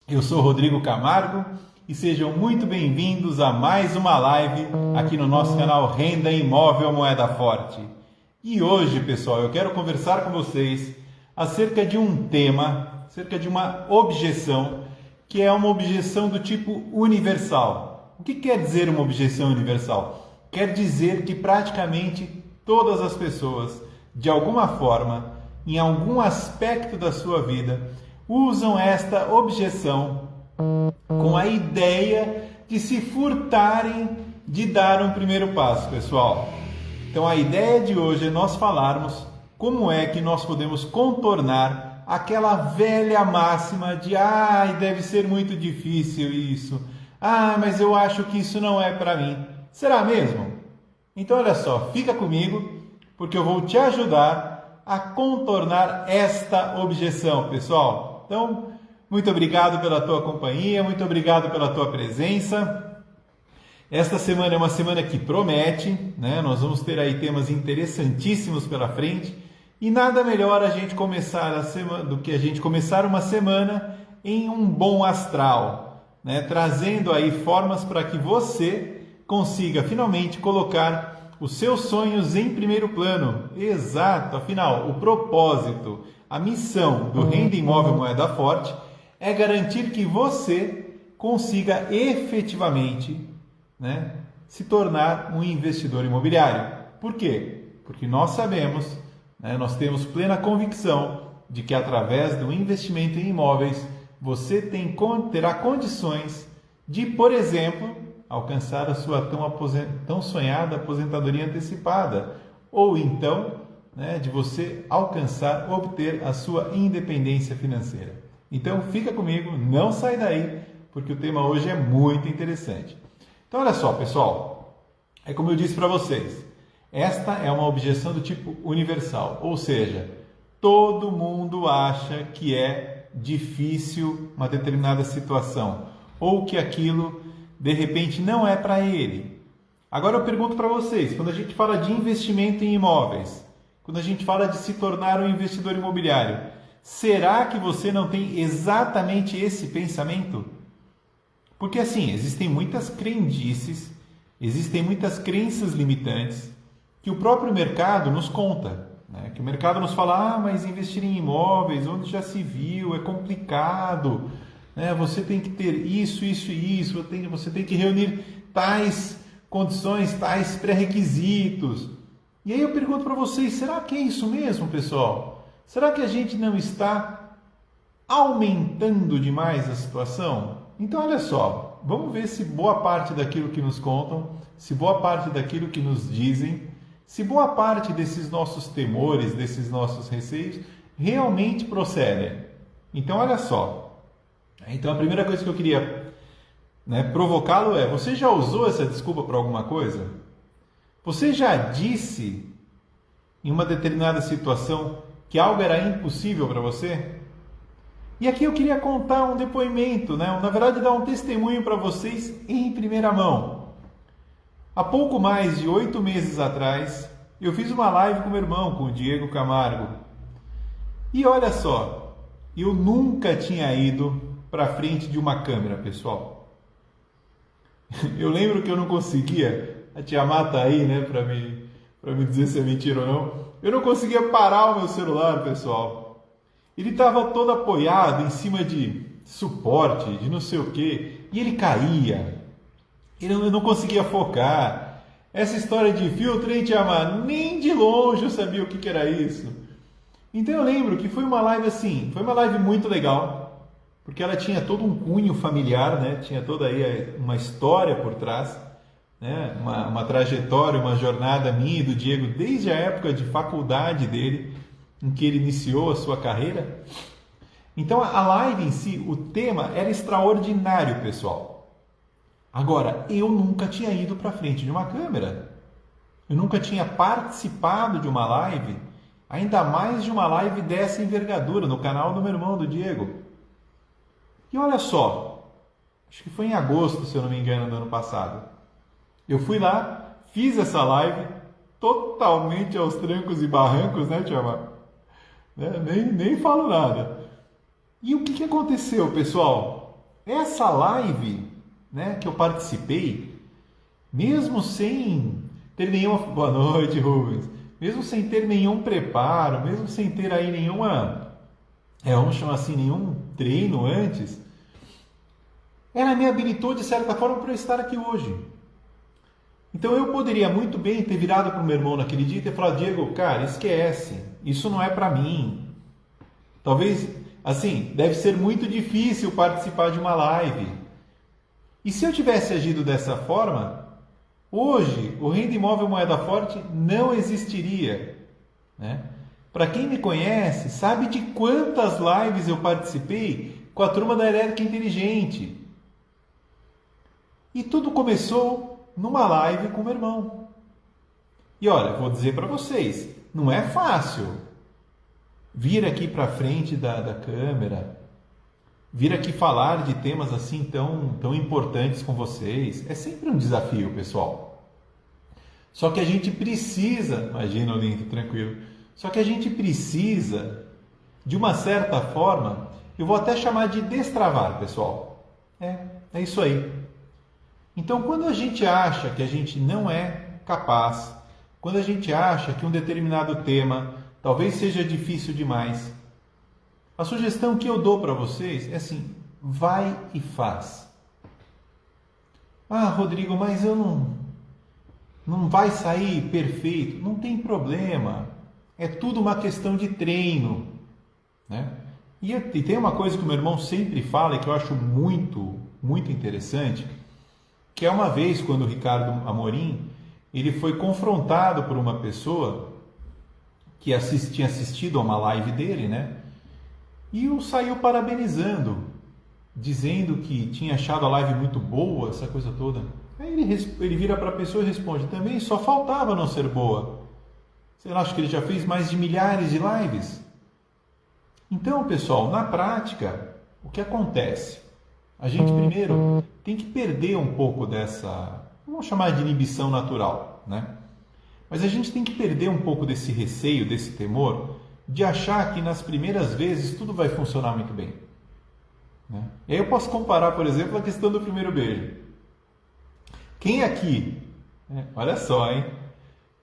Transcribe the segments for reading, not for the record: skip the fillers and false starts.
Eu sou Rodrigo Camargo e sejam muito bem-vindos a mais uma live aqui no nosso canal Renda Imóvel Moeda Forte. E hoje, pessoal, eu quero conversar com vocês acerca de um tema, acerca de uma objeção, que é uma objeção do tipo universal. O que quer dizer uma objeção universal? Quer dizer que praticamente todas as pessoas, de alguma forma, em algum aspecto da sua vida, usam esta objeção com a ideia de se furtarem de dar um primeiro passo, pessoal. Então a ideia de hoje é nós falarmos como é que nós podemos contornar aquela velha máxima de deve ser muito difícil isso. Mas eu acho que isso não é para mim. Será mesmo? Então olha só, fica comigo porque eu vou te ajudar a contornar esta objeção, pessoal. Então, muito obrigado pela tua companhia, muito obrigado pela tua presença. Esta semana é uma semana que promete, né? Nós vamos ter aí temas interessantíssimos pela frente e nada melhor a gente começar a semana do que a gente começar uma semana em um bom astral, né? Trazendo aí formas para que você consiga finalmente colocar os seus sonhos em primeiro plano. Exato, afinal, o propósito, a missão do Renda Imóvel Moeda Forte é garantir que você consiga efetivamente, né, se tornar um investidor imobiliário. Por quê? Porque nós sabemos, né, nós temos plena convicção de que através do investimento em imóveis você terá condições de, por exemplo, alcançar a sua tão sonhada aposentadoria antecipada, ou então, né, de você obter a sua independência financeira. Então fica comigo, não sai daí, porque o tema hoje é muito interessante. Então olha só, pessoal, é como eu disse para vocês, esta é uma objeção do tipo universal, ou seja, todo mundo acha que é difícil uma determinada situação, ou que aquilo de repente não é para ele. Agora eu pergunto para vocês, quando a gente fala de investimento em imóveis, quando a gente fala de se tornar um investidor imobiliário, será que você não tem exatamente esse pensamento? Porque assim, existem muitas crendices, existem muitas crenças limitantes que o próprio mercado nos conta, né? Que o mercado nos fala, mas investir em imóveis, onde já se viu, é complicado, né? Você tem que ter isso, isso e isso, você tem que reunir tais condições, tais pré-requisitos. E aí eu pergunto para vocês, será que é isso mesmo, pessoal? Será que a gente não está aumentando demais a situação? Então, olha só, vamos ver se boa parte daquilo que nos contam, se boa parte daquilo que nos dizem, se boa parte desses nossos temores, desses nossos receios, realmente procedem. Então, olha só. Então, a primeira coisa que eu queria, né, provocá-lo é, você já usou essa desculpa para alguma coisa? Você já disse em uma determinada situação que algo era impossível para você? E aqui eu queria contar um depoimento, né? Na verdade dar um testemunho para vocês em primeira mão. Há pouco mais de 8 meses atrás, eu fiz uma live com meu irmão, com o Diego Camargo. E olha só, eu nunca tinha ido para frente de uma câmera, pessoal. Eu lembro que eu não conseguia, a tia Má tá aí, né, para me dizer se é mentira ou não. Eu não conseguia parar o meu celular, pessoal. Ele estava todo apoiado em cima de suporte, de não sei o quê, e ele caía. Eu não conseguia focar. Essa história de filtro, hein, tia Má? Nem de longe eu sabia o que era isso. Então eu lembro que foi uma live assim, foi uma live muito legal, porque ela tinha todo um cunho familiar, né? Tinha toda aí uma história por trás, né? Uma trajetória, uma jornada minha e do Diego desde a época de faculdade dele, em que ele iniciou a sua carreira. Então a live em si, o tema era extraordinário, pessoal. Agora, eu nunca tinha ido para frente de uma câmera. Eu nunca tinha participado de uma live, ainda mais de uma live dessa envergadura, no canal do meu irmão, do Diego. E olha só, acho que foi em agosto, se eu não me engano, do ano passado. Eu fui lá, fiz essa live totalmente aos trancos e barrancos, né, tia Má? Nem falo nada. E o que aconteceu, pessoal? essa live, né, que eu participei, mesmo sem ter nenhuma... Boa noite, Rubens. Mesmo sem ter nenhum preparo, mesmo sem ter aí nenhuma... vamos chamar assim, nenhum treino antes, ela me habilitou de certa forma para eu estar aqui hoje. Então eu poderia muito bem ter virado para o meu irmão naquele dia e ter falado: Diego, cara, esquece, isso não é para mim. Talvez, assim, deve ser muito difícil participar de uma live. E se eu tivesse agido dessa forma, hoje o Renda Imóvel Moeda Forte não existiria, né? Para quem me conhece, sabe de quantas lives eu participei com a turma da Elétrica Inteligente. E tudo começou numa live com o meu irmão. E olha, vou dizer para vocês, não é fácil vir aqui para frente da câmera, vir aqui falar de temas assim tão importantes com vocês. É sempre um desafio, pessoal. Só que a gente precisa, imagina o Lindo, tranquilo, só que a gente precisa, de uma certa forma, eu vou até chamar de destravar, pessoal. É isso aí. Então, quando a gente acha que a gente não é capaz, quando a gente acha que um determinado tema talvez seja difícil demais, a sugestão que eu dou para vocês é assim: vai e faz. Ah, Rodrigo, mas eu não vai sair perfeito. Não tem problema. É tudo uma questão de treino, né? E tem uma coisa que o meu irmão sempre fala e que eu acho muito, muito interessante, que é uma vez quando o Ricardo Amorim, ele foi confrontado por uma pessoa que tinha assistido a uma live dele, né? E o saiu parabenizando, dizendo que tinha achado a live muito boa, essa coisa toda. Aí ele vira para a pessoa e responde: também só faltava não ser boa. Você acha que ele já fez mais de milhares de lives? Então, pessoal, na prática, o que acontece? A gente primeiro tem que perder um pouco dessa, vamos chamar de inibição natural, né? Mas a gente tem que perder um pouco desse receio, desse temor, de achar que nas primeiras vezes tudo vai funcionar muito bem, né? E aí eu posso comparar, por exemplo, a questão do primeiro beijo. Quem aqui, olha só, hein?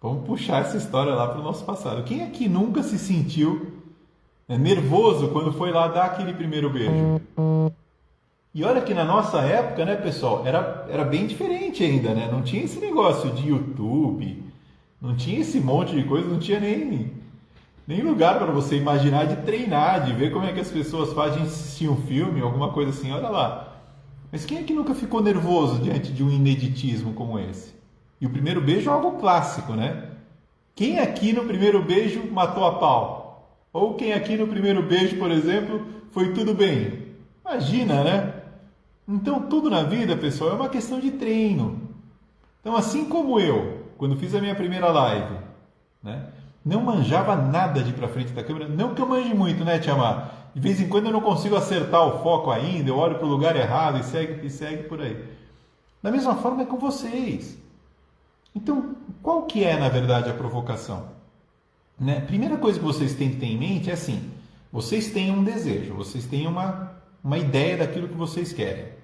Vamos puxar essa história lá para o nosso passado. Quem aqui nunca se sentiu nervoso quando foi lá dar aquele primeiro beijo? E olha que na nossa época, né, pessoal, era bem diferente ainda, né? Não tinha esse negócio de YouTube, não tinha esse monte de coisa, não tinha nem lugar para você imaginar de treinar, de ver como é que as pessoas fazem, assistir um filme, alguma coisa assim, olha lá. Mas quem é que nunca ficou nervoso diante de um ineditismo como esse? E o primeiro beijo é algo clássico, né? Quem aqui no primeiro beijo matou a pau? Ou quem aqui no primeiro beijo, por exemplo, foi tudo bem? Imagina, né? Então, tudo na vida, pessoal, é uma questão de treino. Então, assim como eu, quando fiz a minha primeira live, né, não manjava nada de ir para frente da câmera, não que eu manje muito, né, Tiamar? De vez em quando eu não consigo acertar o foco ainda, eu olho para o lugar errado e segue por aí. Da mesma forma é com vocês. Então, qual que é, na verdade, a provocação? Né? Primeira coisa que vocês têm que ter em mente é assim: vocês têm um desejo, vocês têm uma ideia daquilo que vocês querem.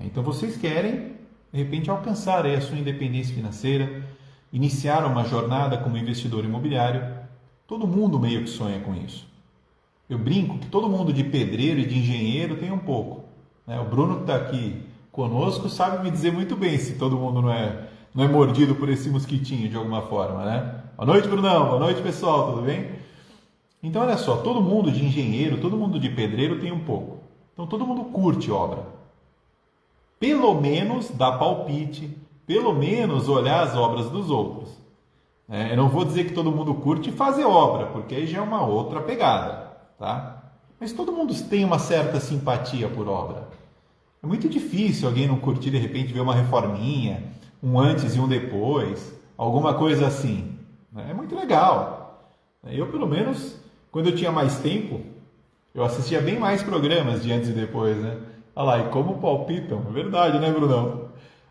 Então, vocês querem, de repente, alcançar aí a sua independência financeira, iniciar uma jornada como investidor imobiliário. Todo mundo meio que sonha com isso. Eu brinco que todo mundo de pedreiro e de engenheiro tem um pouco, né? O Bruno, que está aqui conosco, sabe me dizer muito bem se todo mundo não é mordido por esse mosquitinho de alguma forma, né? Boa noite, Brunão. Boa noite, pessoal. Tudo bem? Então, olha só. Todo mundo de engenheiro, todo mundo de pedreiro tem um pouco. Então, todo mundo curte obra. Pelo menos dar palpite, pelo menos olhar as obras dos outros. Eu não vou dizer que todo mundo curte fazer obra, porque aí já é uma outra pegada, tá? Mas todo mundo tem uma certa simpatia por obra. É muito difícil alguém não curtir, de repente, ver uma reforminha, um antes e um depois, alguma coisa assim. É muito legal. Eu, pelo menos, quando eu tinha mais tempo, eu assistia bem mais programas de antes e depois, né? Olha lá, e como palpitam. É verdade, né, Brunão?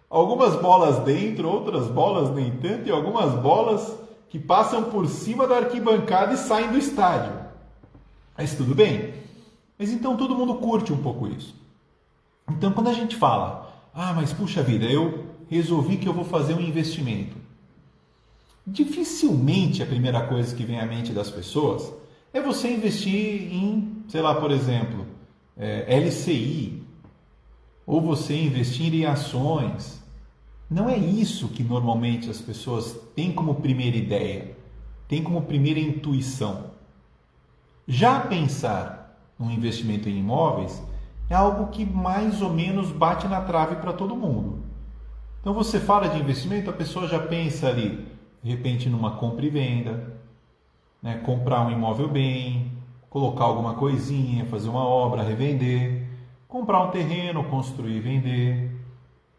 Algumas bolas dentro, outras bolas nem tanto, e algumas bolas que passam por cima da arquibancada e saem do estádio. Mas tudo bem. Mas então todo mundo curte um pouco isso. Então, quando a gente fala, mas puxa vida, eu resolvi que eu vou fazer um investimento. Dificilmente a primeira coisa que vem à mente das pessoas é você investir em, sei lá, por exemplo, LCI, ou você investir em ações. Não é isso que normalmente as pessoas têm como primeira ideia, têm como primeira intuição. Já pensar no investimento em imóveis é algo que mais ou menos bate na trave para todo mundo. Então você fala de investimento, a pessoa já pensa ali, de repente, numa compra e venda, né? Comprar um imóvel bem, colocar alguma coisinha, fazer uma obra, revender, comprar um terreno, construir e vender.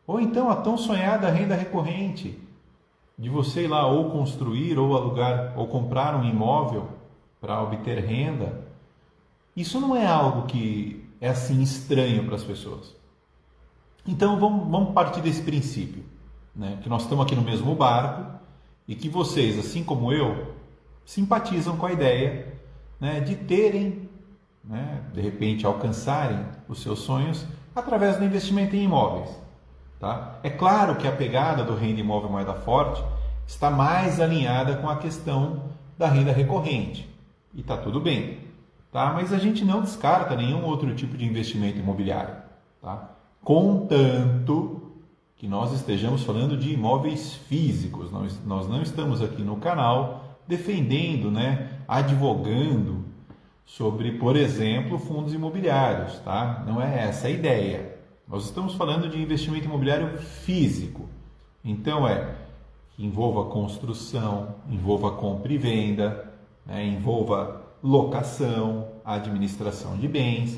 Ou então a tão sonhada renda recorrente, de você ir lá ou construir ou alugar ou comprar um imóvel para obter renda. Isso não é algo que é assim estranho para as pessoas. Então vamos partir desse princípio, né? Que nós estamos aqui no mesmo barco e que vocês, assim como eu, simpatizam com a ideia, né, de terem, né, de repente alcançarem os seus sonhos através do investimento em imóveis. Tá? É claro que a pegada do Renda Imóvel Moeda Forte está mais alinhada com a questão da renda recorrente. E está tudo bem. Tá? Mas a gente não descarta nenhum outro tipo de investimento imobiliário. Tá? Contanto que nós estejamos falando de imóveis físicos. Nós não estamos aqui no canal defendendo, né, advogando sobre, por exemplo, fundos imobiliários. Tá? Não é essa a ideia. Nós estamos falando de investimento imobiliário físico. Então que envolva construção, envolva compra e venda, né, envolva locação, administração de bens.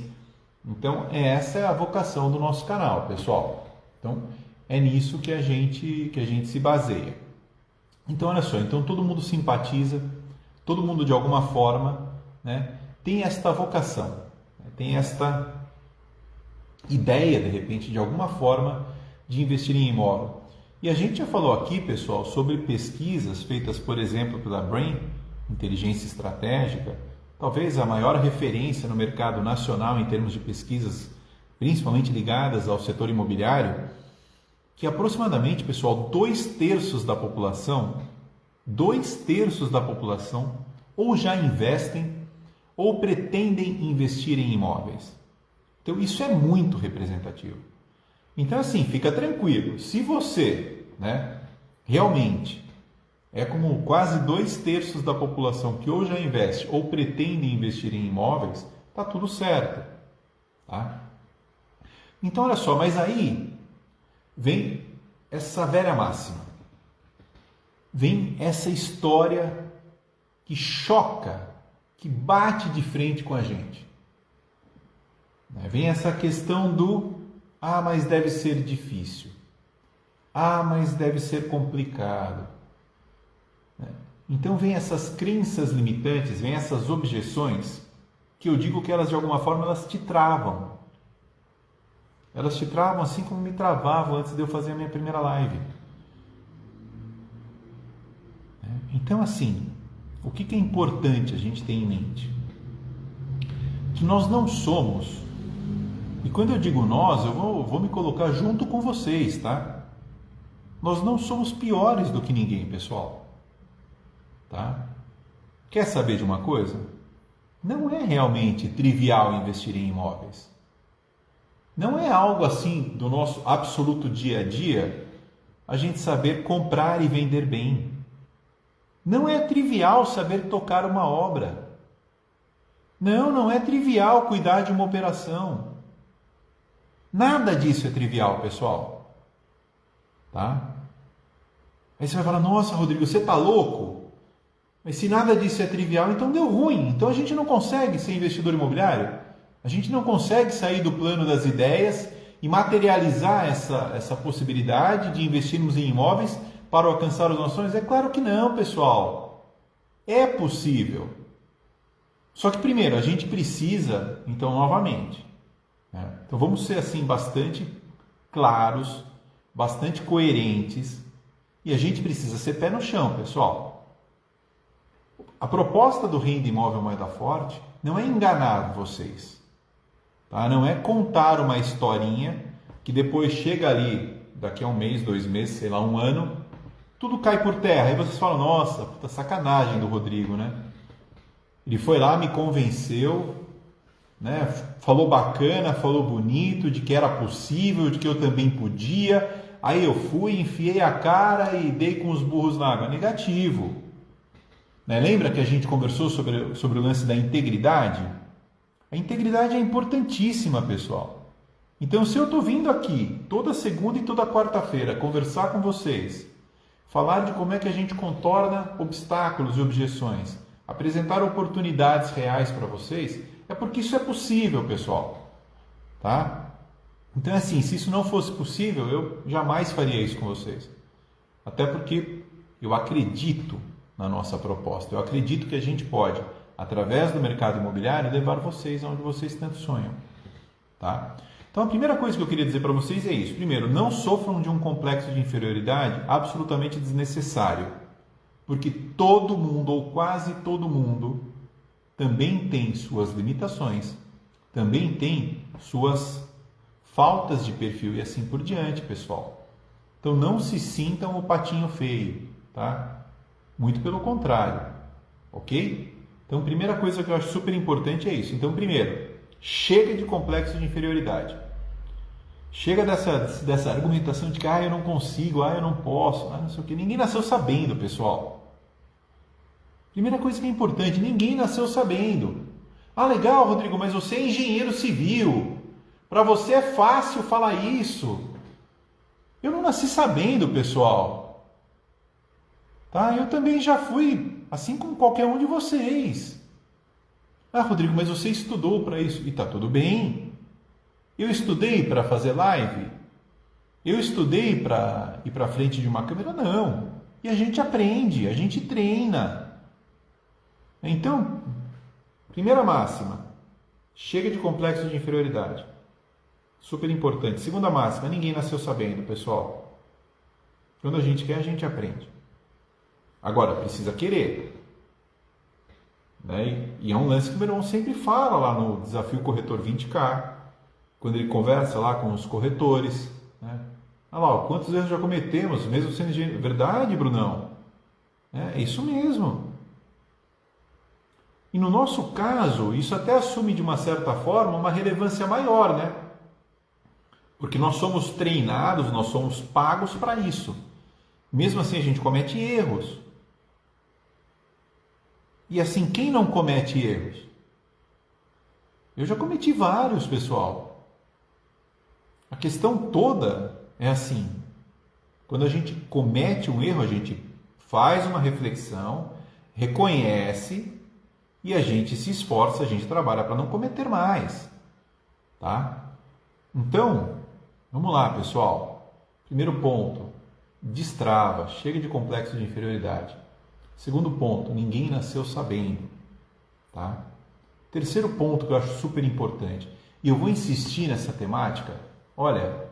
Então essa é a vocação do nosso canal, pessoal. Então é nisso que a gente se baseia. Então olha só, então todo mundo simpatiza, todo mundo de alguma forma, né, tem esta vocação, tem esta ideia, de repente, de alguma forma, de investir em imóvel. E a gente já falou aqui, pessoal, sobre pesquisas feitas, por exemplo, pela Brain, Inteligência Estratégica, talvez a maior referência no mercado nacional em termos de pesquisas, principalmente ligadas ao setor imobiliário, que aproximadamente, pessoal, 2/3 da população, ou já investem ou pretendem investir em imóveis. Então, isso é muito representativo. Então, assim, fica tranquilo. Se você, né, realmente é como quase 2/3 da população que ou já investe ou pretende investir em imóveis, tá tudo certo. Tá? Então, olha só, mas aí vem essa velha máxima. Vem essa história que choca, que bate de frente com a gente. Vem essa questão do mas deve ser difícil. Mas deve ser complicado. Então vem essas crenças limitantes, vem essas objeções, que eu digo que elas de alguma forma elas te travam. Elas te travam assim como me travavam antes de eu fazer a minha primeira live. Então assim, o que é importante a gente ter em mente? Que nós não somos, e quando eu digo nós, eu vou me colocar junto com vocês, tá? Nós não somos piores do que ninguém, pessoal. Tá? Quer saber de uma coisa? Não é realmente trivial investir em imóveis. Não é algo assim do nosso absoluto dia a dia a gente saber comprar e vender bem. Não é trivial saber tocar uma obra. Não é trivial cuidar de uma operação. Nada disso é trivial, pessoal. Tá? Aí você vai falar, nossa, Rodrigo, você tá louco? Mas se nada disso é trivial, então deu ruim. Então a gente não consegue ser investidor imobiliário. A gente não consegue sair do plano das ideias e materializar essa possibilidade de investirmos em imóveis para alcançar os nossos sonhos. É claro que não, pessoal. É possível. Só que primeiro, a gente precisa, então, novamente. Então vamos ser assim bastante claros, bastante coerentes. E a gente precisa ser pé no chão, pessoal. A proposta do Renda Imóvel Moeda Forte não é enganar vocês, tá? Não é contar uma historinha que depois chega ali, daqui a um mês, 2 meses, sei lá, um ano, tudo cai por terra. Aí vocês falam, nossa, puta sacanagem do Rodrigo, né? Ele foi lá, me convenceu, né? Falou bacana, falou bonito, de que era possível, de que eu também podia. Aí eu fui, enfiei a cara e dei com os burros na água. Negativo. Né? Lembra que a gente conversou sobre o lance da integridade? A integridade é importantíssima, pessoal. Então, se eu estou vindo aqui toda segunda e toda quarta-feira conversar com vocês, falar de como é que a gente contorna obstáculos e objeções, apresentar oportunidades reais para vocês, é porque isso é possível, pessoal. Tá? Então, assim, se isso não fosse possível, eu jamais faria isso com vocês. Até porque eu acredito na nossa proposta. Eu acredito que a gente pode, através do mercado imobiliário, levar vocês aonde vocês tanto sonham. Tá? Então, a primeira coisa que eu queria dizer para vocês é isso. Primeiro, não sofram de um complexo de inferioridade absolutamente desnecessário. Porque todo mundo, ou quase todo mundo, também tem suas limitações, também tem suas faltas de perfil e assim por diante, pessoal. Então, não se sintam o patinho feio, tá? Muito pelo contrário, ok? Então, primeira coisa que eu acho super importante é isso. Então, primeiro, chega de complexo de inferioridade. Chega dessa argumentação de que eu não consigo, eu não posso, não sei o que. Ninguém nasceu sabendo, pessoal. Primeira coisa que é importante, ninguém nasceu sabendo. Legal, Rodrigo, mas você é engenheiro civil. Para você é fácil falar isso. Eu não nasci sabendo, pessoal. Tá? Eu também já fui, assim como qualquer um de vocês. Rodrigo, mas você estudou para isso. E tá tudo bem. Eu estudei para fazer live? Eu estudei para ir para frente de uma câmera? Não. E a gente aprende, a gente treina. Então, primeira máxima, chega de complexo de inferioridade. Super importante. Segunda máxima, ninguém nasceu sabendo, pessoal. Quando a gente quer, a gente aprende. Agora, precisa querer. Né? E é um lance que o Verão sempre fala lá no Desafio Corretor 20K, quando ele conversa lá com os corretores. Né? Olha lá, quantos erros já cometemos, mesmo sendo engenheiro. Verdade, Brunão? É isso mesmo. E no nosso caso, isso até assume de uma certa forma uma relevância maior, né? Porque nós somos treinados, nós somos pagos para isso. Mesmo assim, a gente comete erros. E assim, quem não comete erros? Eu já cometi vários, pessoal. A questão toda é assim. Quando a gente comete um erro, a gente faz uma reflexão, reconhece e a gente se esforça, a gente trabalha para não cometer mais. Tá? Então, vamos lá, pessoal. Primeiro ponto, destrava, chega de complexo de inferioridade. Segundo ponto, ninguém nasceu sabendo. Tá? Terceiro ponto que eu acho super importante, e eu vou insistir nessa temática, olha,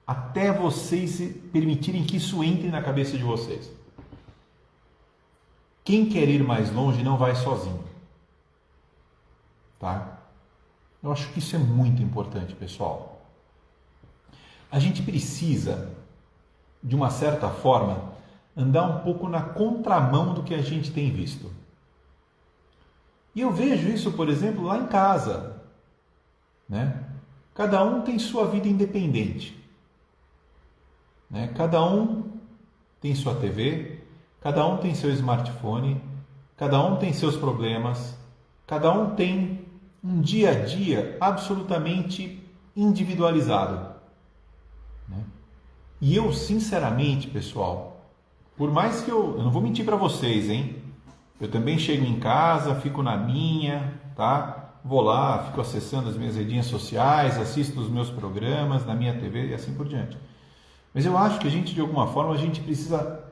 até vocês permitirem que isso entre na cabeça de vocês. Quem quer ir mais longe não vai sozinho. Tá? Eu acho que isso é muito importante, pessoal. A gente precisa, de uma certa forma, andar um pouco na contramão do que a gente tem visto. E eu vejo isso, por exemplo, lá em casa. Né? Cada um tem sua vida independente. Né? Cada um tem sua TV, cada um tem seu smartphone, cada um tem seus problemas, cada um tem um dia a dia absolutamente individualizado. Né? E eu, sinceramente, pessoal, por mais que eu não vou mentir para vocês, hein? Eu também chego em casa, fico na minha, tá? Vou lá, fico acessando as minhas redes sociais, assisto os meus programas na minha TV e assim por diante. Mas eu acho que a gente, de alguma forma, a gente precisa,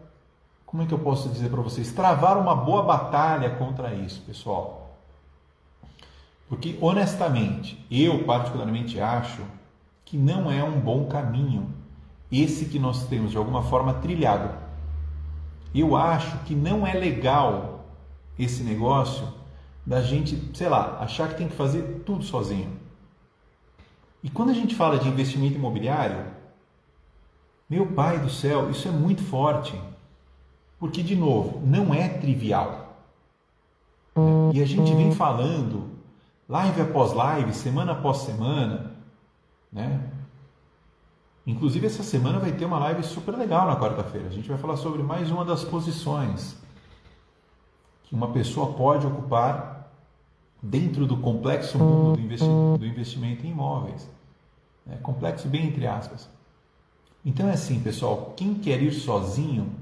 como é que eu posso dizer para vocês, travar uma boa batalha contra isso, pessoal. Porque, honestamente, eu particularmente acho que não é um bom caminho esse que nós temos, de alguma forma, trilhado. Eu acho que não é legal esse negócio da gente, sei lá, achar que tem que fazer tudo sozinho. E quando a gente fala de investimento imobiliário, meu pai do céu, isso é muito forte. Porque, de novo, não é trivial. E a gente vem falando, live após live, semana após semana, né? Inclusive, essa semana vai ter uma live super legal na quarta-feira. A gente vai falar sobre mais uma das posições que uma pessoa pode ocupar dentro do complexo mundo do investimento em imóveis. É complexo bem entre aspas. Então é assim, pessoal, quem quer ir sozinho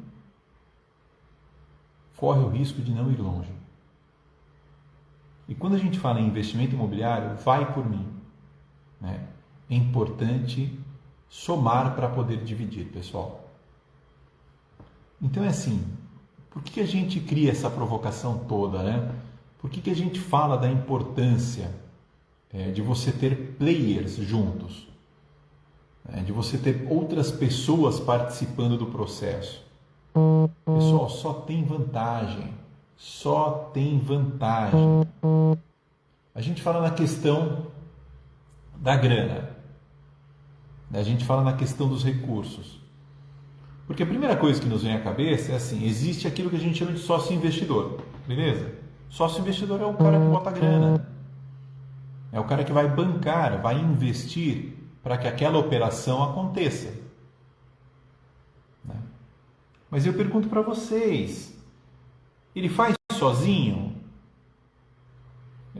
corre o risco de não ir longe. E quando a gente fala em investimento imobiliário, vai por mim, né? É importante somar para poder dividir, pessoal. Então é assim, por que a gente cria essa provocação toda, né? Por que a gente fala da importância de você ter players juntos, de você ter outras pessoas participando do processo? Pessoal, só tem vantagem, só tem vantagem. A gente fala na questão da grana, a gente fala na questão dos recursos. Porque a primeira coisa que nos vem à cabeça é assim, existe aquilo que a gente chama de sócio investidor, beleza? Sócio investidor é o cara que bota grana, é o cara que vai bancar, vai investir para que aquela operação aconteça. Né? Mas eu pergunto para vocês, ele faz sozinho?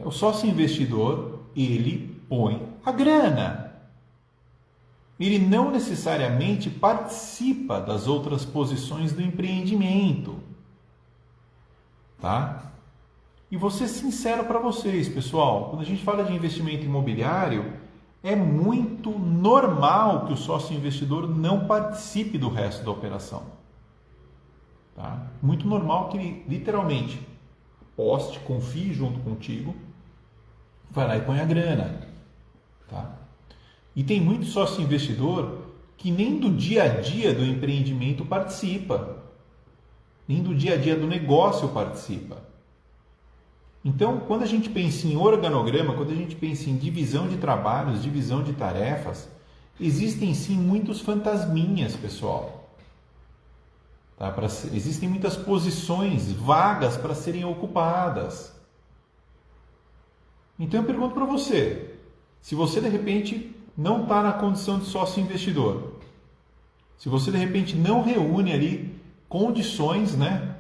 O sócio investidor, ele põe a grana. Ele não necessariamente participa das outras posições do empreendimento. Tá? E vou ser sincero para vocês, pessoal, quando a gente fala de investimento imobiliário, é muito normal que o sócio investidor não participe do resto da operação. Tá? Muito normal que ele literalmente aposte, confie junto contigo, vai lá e põe a grana. Tá? E tem muito sócio investidor que nem do dia a dia do empreendimento participa, nem do dia a dia do negócio participa. Então, quando a gente pensa em organograma, quando a gente pensa em divisão de trabalhos, divisão de tarefas, existem sim muitos fantasminhas, pessoal. Tá? Existem muitas posições vagas para serem ocupadas. Então eu pergunto para você, se você de repente não está na condição de sócio investidor, se você de repente não reúne ali condições, né,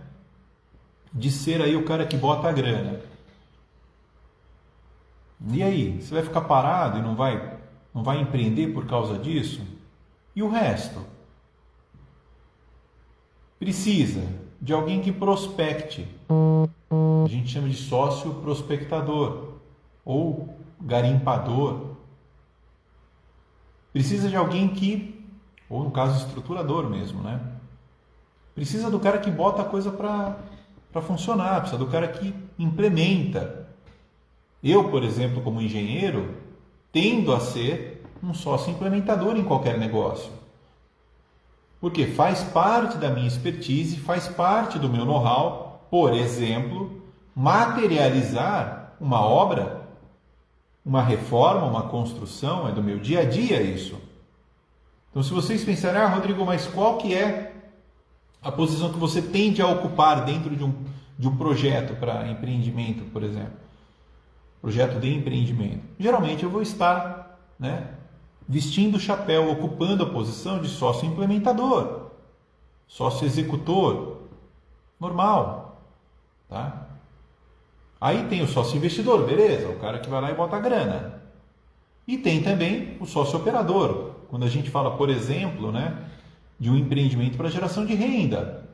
de ser aí o cara que bota a grana, e aí, você vai ficar parado e não vai empreender por causa disso? E o resto? Precisa de alguém que prospecte. A gente chama de sócio prospectador ou garimpador. Precisa de alguém que, ou no caso estruturador mesmo, né? Precisa do cara que bota a coisa para funcionar, precisa do cara que implementa. Eu, por exemplo, como engenheiro, tendo a ser um sócio implementador em qualquer negócio. Porque faz parte da minha expertise, faz parte do meu know-how, por exemplo, materializar uma obra, uma reforma, uma construção, é do meu dia a dia isso. Então, se vocês pensarem, Rodrigo, mas qual que é a posição que você tende a ocupar dentro de um projeto para empreendimento, por exemplo? Projeto de empreendimento. Geralmente eu vou estar, né, vestindo o chapéu, ocupando a posição de sócio implementador, sócio executor, normal. Tá? Aí tem o sócio investidor, beleza, o cara que vai lá e bota a grana. E tem também o sócio operador, quando a gente fala, por exemplo, né, de um empreendimento para geração de renda.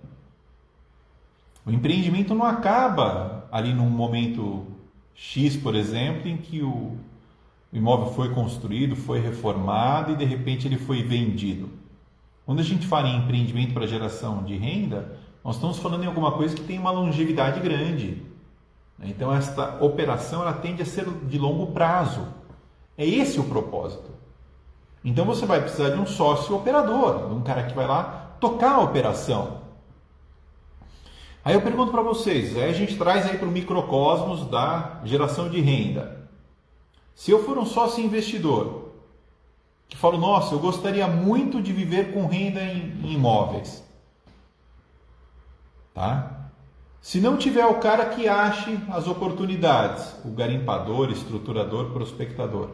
O empreendimento não acaba ali num momento X, por exemplo, em que o imóvel foi construído, foi reformado e de repente ele foi vendido. Quando a gente fala em empreendimento para geração de renda, nós estamos falando em alguma coisa que tem uma longevidade grande. Então esta operação ela tende a ser de longo prazo. É esse o propósito. Então você vai precisar de um sócio operador, de um cara que vai lá tocar a operação. Aí eu pergunto para vocês, aí a gente traz aí para o microcosmos da geração de renda. Se eu for um sócio investidor que falam, nossa, eu gostaria muito de viver com renda em imóveis. Tá? Se não tiver o cara que ache as oportunidades, o garimpador, estruturador, prospectador.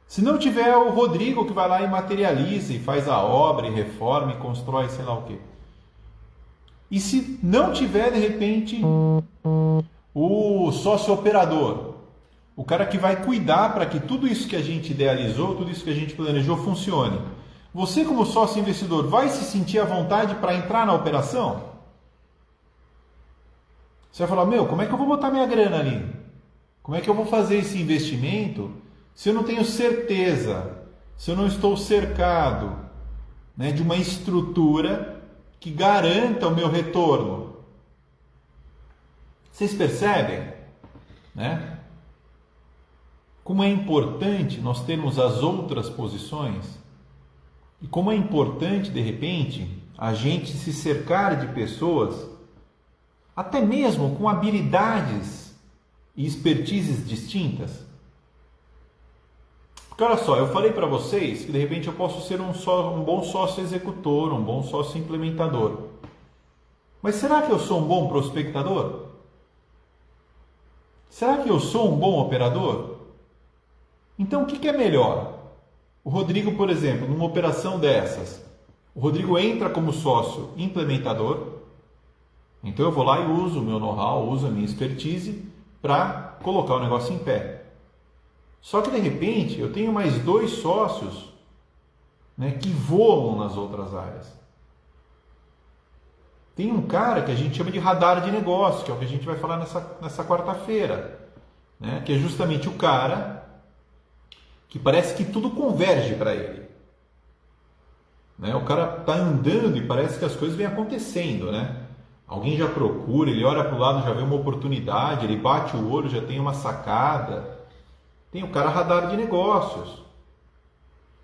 Se não tiver o Rodrigo que vai lá e materializa e faz a obra e reforma e constrói sei lá o quê. E se não tiver, de repente, o sócio operador, o cara que vai cuidar para que tudo isso que a gente idealizou, tudo isso que a gente planejou funcione. Você, como sócio investidor, vai se sentir à vontade para entrar na operação? Você vai falar, meu, como é que eu vou botar minha grana ali? Como é que eu vou fazer esse investimento se eu não tenho certeza, se eu não estou cercado, né, de uma estrutura que garanta o meu retorno? Vocês percebem, né? Como é importante nós termos as outras posições e como é importante, de repente, a gente se cercar de pessoas, até mesmo com habilidades e expertises distintas. Porque olha só, eu falei para vocês que de repente eu posso ser um bom sócio executor, um bom sócio implementador. Mas será que eu sou um bom prospectador? Será que eu sou um bom operador? Então o que é melhor? O Rodrigo, por exemplo, numa operação dessas, o Rodrigo entra como sócio implementador. Então eu vou lá e uso o meu know-how, uso a minha expertise para colocar o negócio em pé. Só que de repente eu tenho mais 2 sócios, né, que voam nas outras áreas. Tem um cara que a gente chama de radar de negócio, que é o que a gente vai falar nessa quarta-feira, né, que é justamente o cara que parece que tudo converge para ele. Né? O cara está andando e parece que as coisas vêm acontecendo, né? Alguém já procura, ele olha para o lado, já vê uma oportunidade, ele bate o olho, já tem uma sacada. Tem o cara radar de negócios.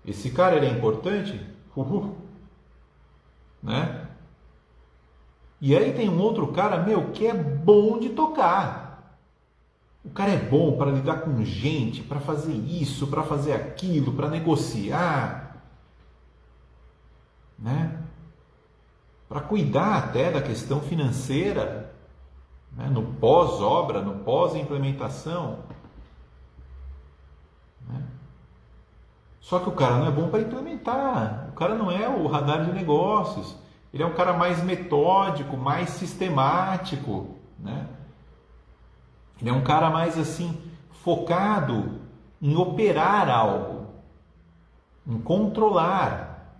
Esse cara, ele é importante? Né? E aí tem um outro cara, meu, que é bom de tocar. O cara é bom para lidar com gente, para fazer isso, para fazer aquilo, para negociar, né? Para cuidar até da questão financeira, né? No pós-obra, no pós-implementação. Né? Só que o cara não é bom para implementar, o cara não é o radar de negócios, ele é um cara mais metódico, mais sistemático, né? Ele é um cara mais assim, focado em operar algo, em controlar.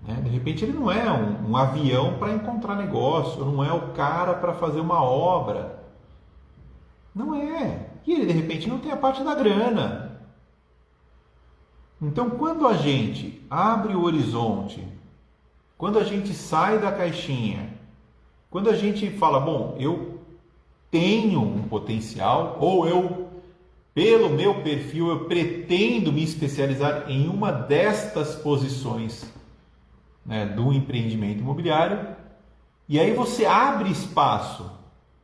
Né? De repente ele não é um avião para encontrar negócio, não é o cara para fazer uma obra. Não é. E ele de repente não tem a parte da grana. Então quando a gente abre o horizonte, quando a gente sai da caixinha, quando a gente fala, bom, eu tenho um potencial, ou eu, pelo meu perfil, eu pretendo me especializar em uma destas posições, né, do empreendimento imobiliário, e aí você abre espaço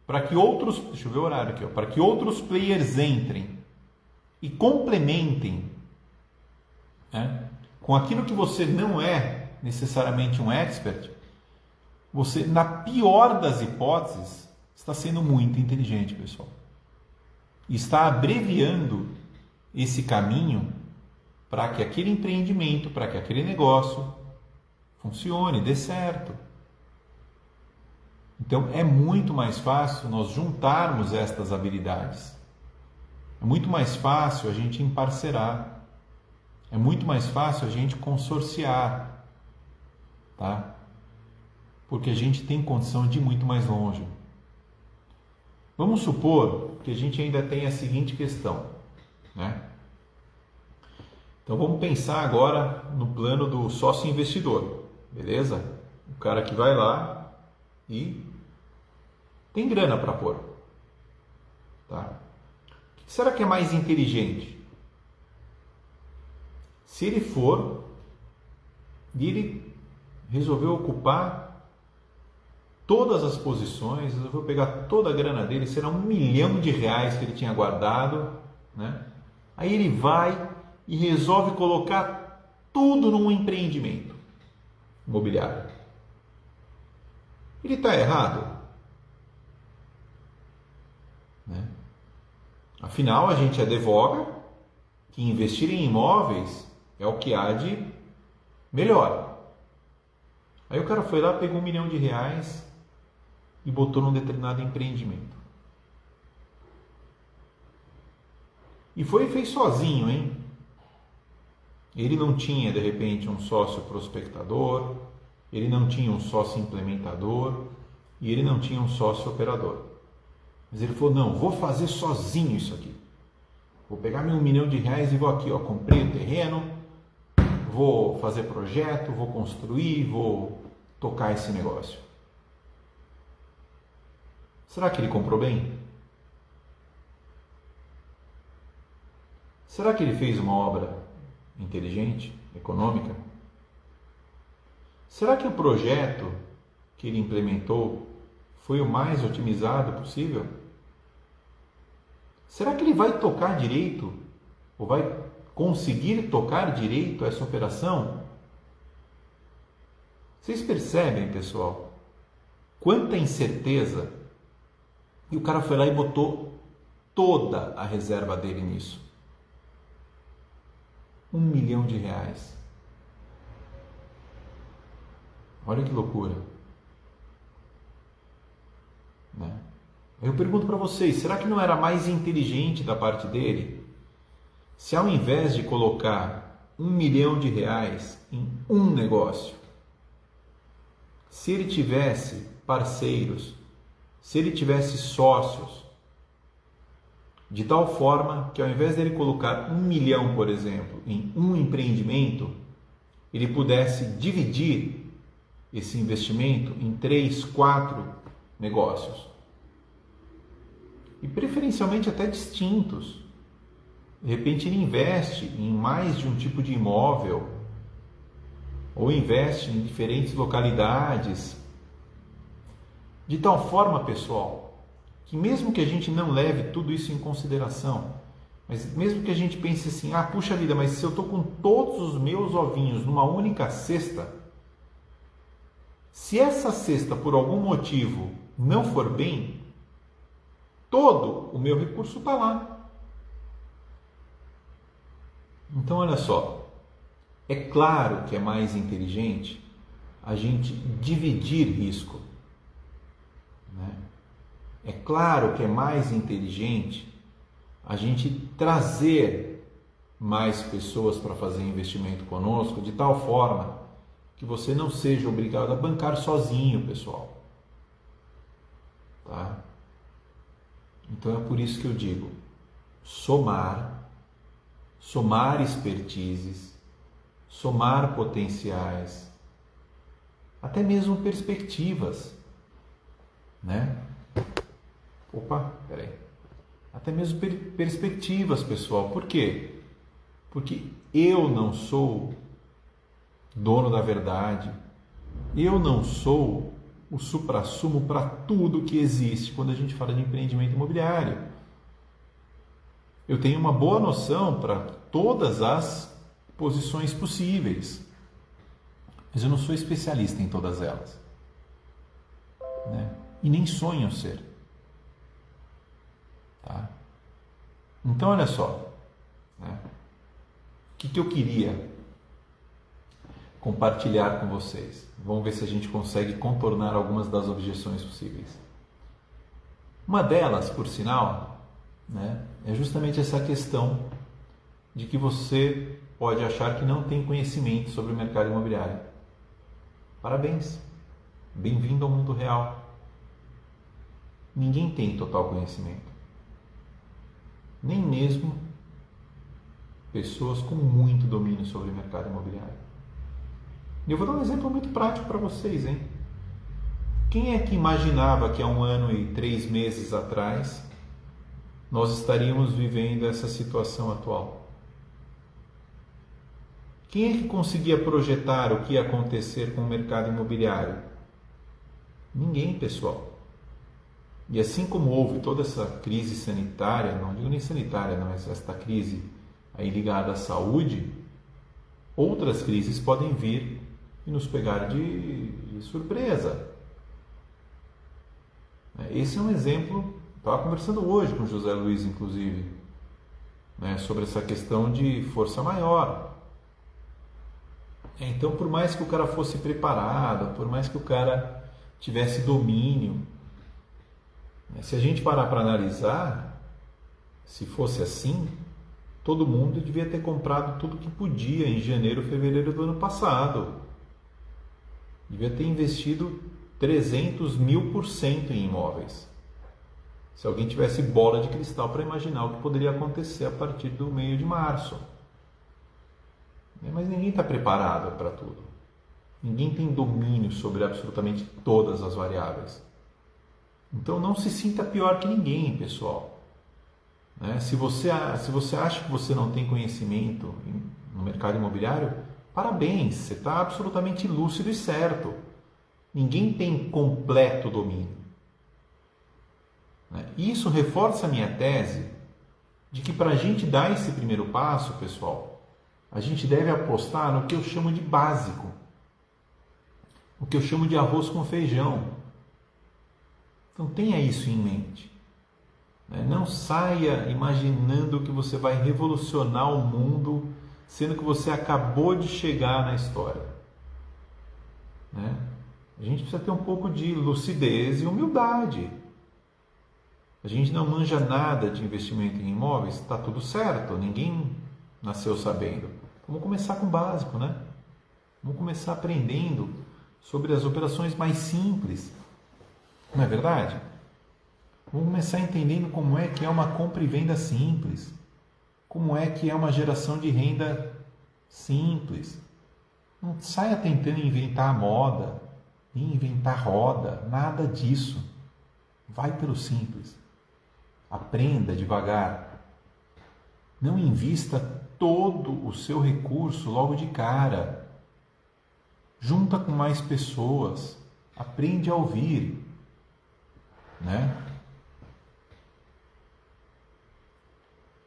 para que outros, deixa eu ver o horário aqui, ó, para que outros players entrem e complementem, né, com aquilo que você não é necessariamente um expert. Você, na pior das hipóteses, está sendo muito inteligente, pessoal. E está abreviando esse caminho para que aquele empreendimento, para que aquele negócio funcione, dê certo. Então, é muito mais fácil nós juntarmos estas habilidades. É muito mais fácil a gente emparcerar. É muito mais fácil a gente consorciar. Tá? Porque a gente tem condição de ir muito mais longe. Vamos supor que a gente ainda tem a seguinte questão, né? Então vamos pensar agora no plano do sócio investidor, beleza? O cara que vai lá e tem grana para pôr, tá? O que será que é mais inteligente? Se ele for e ele resolveu ocupar todas as posições, eu vou pegar toda a grana dele, será R$1 milhão que ele tinha guardado, né? Aí ele vai e resolve colocar tudo num empreendimento imobiliário. Ele está errado? Né? Afinal, a gente advoga que investir em imóveis é o que há de melhor. Aí o cara foi lá, pegou R$1 milhão e botou num determinado empreendimento. E fez sozinho, hein? Ele não tinha, de repente, um sócio prospectador, ele não tinha um sócio implementador e ele não tinha um sócio operador. Mas ele falou, não, vou fazer sozinho isso aqui. Vou pegar meu R$1 milhão e vou aqui, ó, comprei o terreno, vou fazer projeto, vou construir, vou tocar esse negócio. Será que ele comprou bem? Será que ele fez uma obra inteligente, econômica? Será que o projeto que ele implementou foi o mais otimizado possível? Será que ele vai tocar direito? Ou vai conseguir tocar direito essa operação? Vocês percebem, pessoal, quanta incerteza? E o cara foi lá e botou toda a reserva dele nisso. R$1 milhão. Olha que loucura. Né? Eu pergunto para vocês, será que não era mais inteligente da parte dele se ao invés de colocar R$1 milhão em um negócio, se ele tivesse parceiros, se ele tivesse sócios, de tal forma que ao invés dele colocar R$1 milhão, por exemplo, em um empreendimento, ele pudesse dividir esse investimento em 3, 4 negócios. E preferencialmente até distintos. De repente ele investe em mais de um tipo de imóvel, ou investe em diferentes localidades, de tal forma, pessoal, que mesmo que a gente não leve tudo isso em consideração, mas mesmo que a gente pense assim, puxa vida, mas se eu estou com todos os meus ovinhos numa única cesta, se essa cesta por algum motivo não for bem, todo o meu recurso está lá. Então olha só, é claro que é mais inteligente a gente dividir risco, né? É claro que é mais inteligente a gente trazer mais pessoas para fazer investimento conosco, de tal forma que você não seja obrigado a bancar sozinho, pessoal. Tá? Então é por isso que eu digo, somar expertises, somar potenciais, até mesmo perspectivas, né? Opa, peraí. Até mesmo perspectivas, pessoal. Por quê? Porque eu não sou dono da verdade. Eu não sou o suprassumo para tudo que existe quando a gente fala de empreendimento imobiliário. Eu tenho uma boa noção para todas as posições possíveis, mas eu não sou especialista em todas elas, né? E nem sonho ser. Tá? Então, olha só, né? O que eu queria compartilhar com vocês? Vamos ver se a gente consegue contornar algumas das objeções possíveis. Uma delas, por sinal, né, é justamente essa questão de que você pode achar que não tem conhecimento sobre o mercado imobiliário. Parabéns! Bem-vindo ao mundo real. Ninguém tem total conhecimento. Nem mesmo pessoas com muito domínio sobre o mercado imobiliário. E eu vou dar um exemplo muito prático para vocês, hein? Quem é que imaginava que há 1 ano e 3 meses atrás nós estaríamos vivendo essa situação atual? Quem é que conseguia projetar o que ia acontecer com o mercado imobiliário? Ninguém, pessoal. E assim como houve toda essa crise sanitária, não digo nem sanitária, não, mas esta crise aí ligada à saúde, outras crises podem vir e nos pegar de surpresa. Esse é um exemplo, estava conversando hoje com o José Luiz, inclusive, né, sobre essa questão de força maior. Então, por mais que o cara fosse preparado, por mais que o cara tivesse domínio, né, se a gente parar para analisar, se fosse assim, todo mundo devia ter comprado tudo que podia em janeiro, fevereiro do ano passado. Devia ter investido 300.000% em imóveis. Se alguém tivesse bola de cristal para imaginar o que poderia acontecer a partir do meio de março. Mas ninguém está preparado para tudo. Ninguém tem domínio sobre absolutamente todas as variáveis. Então não se sinta pior que ninguém, pessoal. Se você acha que você não tem conhecimento no mercado imobiliário, parabéns, você está absolutamente lúcido e certo. Ninguém tem completo domínio. Isso reforça a minha tese de que para a gente dar esse primeiro passo, pessoal, a gente deve apostar no que eu chamo de básico, o que eu chamo de arroz com feijão. Então tenha isso em mente. Não saia imaginando que você vai revolucionar o mundo, sendo que você acabou de chegar na história. A gente precisa ter um pouco de lucidez e humildade. A gente não manja nada de investimento em imóveis, está tudo certo, ninguém nasceu sabendo. Vamos começar com o básico, né? Vamos começar aprendendo sobre as operações mais simples. Não é verdade? Vamos começar entendendo como é que é uma compra e venda simples. Como é que é uma geração de renda simples. Não saia tentando inventar a moda, inventar roda, nada disso. Vai pelo simples. Aprenda devagar. Não invista todo o seu recurso logo de cara. Junta com mais pessoas. Aprende a ouvir.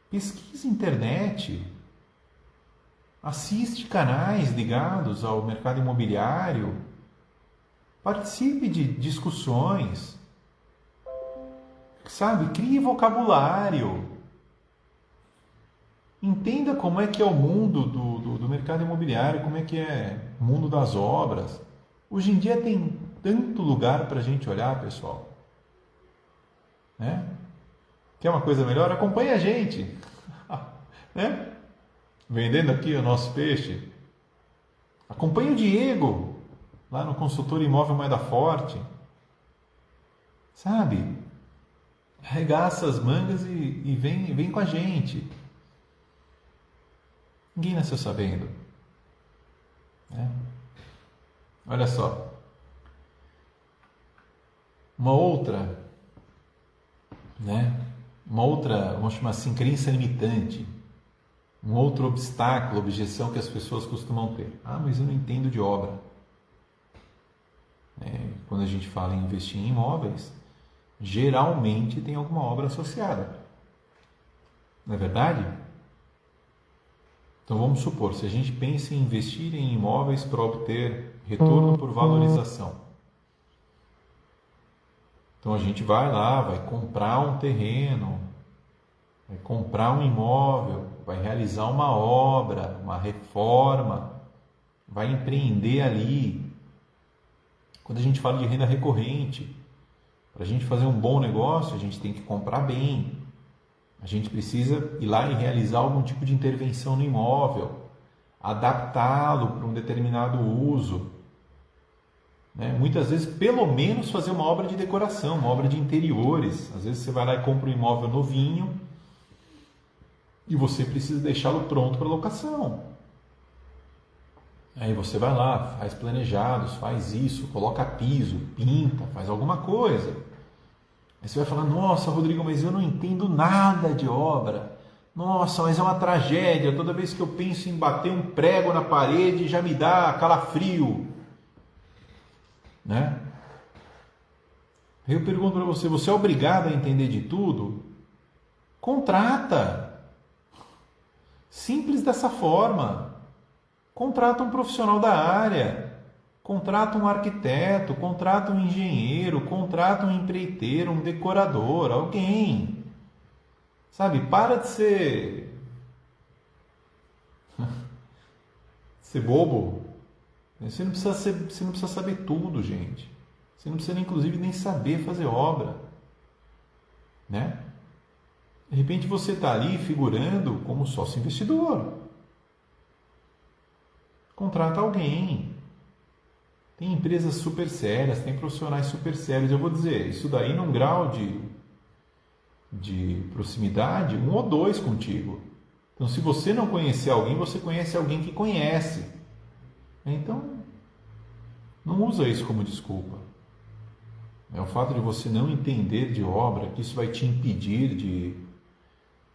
Pesquise internet. Assiste canais ligados ao mercado imobiliário. Participe de discussões. Crie vocabulário. Entenda como é que é o mundo do mercado imobiliário, como é que é o mundo das obras. Hoje em dia tem tanto lugar para a gente olhar, pessoal. Quer uma coisa melhor? Acompanhe a gente. Vendendo aqui o nosso peixe. Acompanhe o Diego, lá no consultor imóvel Moeda Forte. Arregaça as mangas e vem com a gente. Ninguém nasceu sabendo. Olha só. Uma outra, vamos chamar assim, crença limitante. Um outro obstáculo, objeção que as pessoas costumam ter. Mas eu não entendo de obra. Quando a gente fala em investir em imóveis, geralmente tem alguma obra associada. Não é verdade? Então vamos supor, se a gente pensa em investir em imóveis para obter retorno por valorização. Então a gente vai lá, vai comprar um terreno, vai comprar um imóvel, vai realizar uma obra, uma reforma, vai empreender ali. Quando a gente fala de renda recorrente, para a gente fazer um bom negócio, a gente tem que comprar bem. A gente precisa ir lá e realizar algum tipo de intervenção no imóvel, adaptá-lo para um determinado uso. Muitas vezes, pelo menos, fazer uma obra de decoração, uma obra de interiores. Às vezes você vai lá e compra um imóvel novinho e você precisa deixá-lo pronto para locação. Aí você vai lá, faz planejados, faz isso, coloca piso, pinta, faz alguma coisa. Aí você vai falar, nossa, Rodrigo, mas eu não entendo nada de obra. Nossa, mas é uma tragédia. Toda vez que eu penso em bater um prego na parede, já me dá calafrio. Aí eu pergunto para você, você é obrigado a entender de tudo? Contrata. Simples dessa forma. Contrata um profissional da área, contrata um arquiteto, contrata um engenheiro, contrata um empreiteiro, um decorador, alguém. Sabe, para de ser bobo. Você não precisa saber tudo, gente. Você não precisa, inclusive, nem saber fazer obra, né? De repente você está ali figurando como sócio investidor. Contrata alguém. Tem empresas super sérias, tem profissionais super sérios. Eu vou dizer, isso daí num grau de proximidade, 1 ou 2 contigo. Então, se você não conhecer alguém, você conhece alguém que conhece. Então, não usa isso como desculpa. É o fato de você não entender de obra, que isso vai te impedir